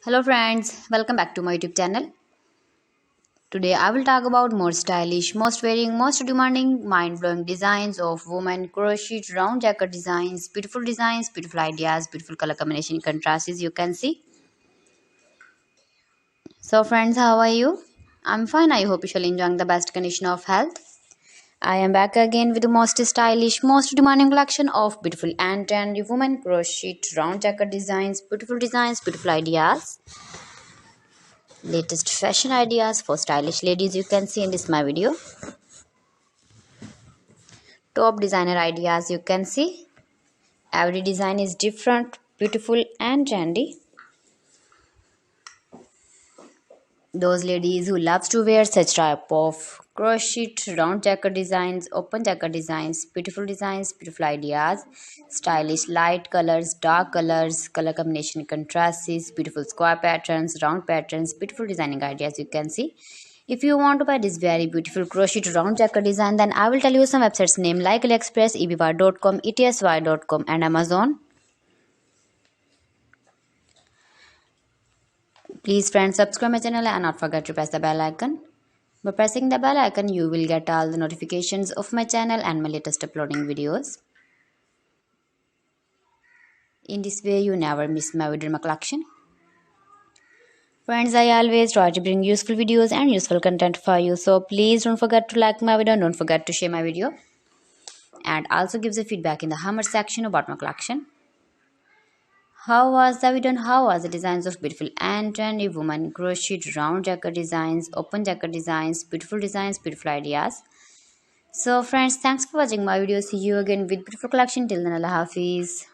Hello friends, welcome back to my YouTube channel. Today I will talk about more stylish, most wearing, most demanding, mind-blowing designs of women crochet round jacket designs, beautiful ideas, beautiful color combination contrasts you can see. So friends, how are you? I'm fine. I hope you shall enjoying the best condition of health. I am back again with the most stylish, most demanding collection of beautiful and trendy women crochet round jacket designs, beautiful ideas. Latest fashion ideas for stylish ladies you can see in this my video. Top designer ideas you can see. Every design is different, beautiful and trendy. Those ladies who loves to wear such type of crochet round jacket designs, open jacket designs, beautiful ideas, stylish light colors, dark colors, color combination contrasts, beautiful square patterns, round patterns, beautiful designing ideas you can see. If you want to buy this very beautiful crochet round jacket design, then I will tell you some websites name like AliExpress, eBay.com, ETSY.com and Amazon. Please friends, subscribe my channel and not forget to press the bell icon. By pressing the bell icon, you will get all the notifications of my channel and my latest uploading videos. In this way, you never miss my video in my collection. Friends, I always try to bring useful videos and useful content for you. So please don't forget to like my video and don't forget to share my video. And also give the feedback in the comment section about my collection. How was the video and how was the designs of beautiful and trendy woman crochet round jacket designs, open jacket designs, beautiful ideas. So friends, thanks for watching my video. See you again with beautiful collection. Till then, Allah Hafiz.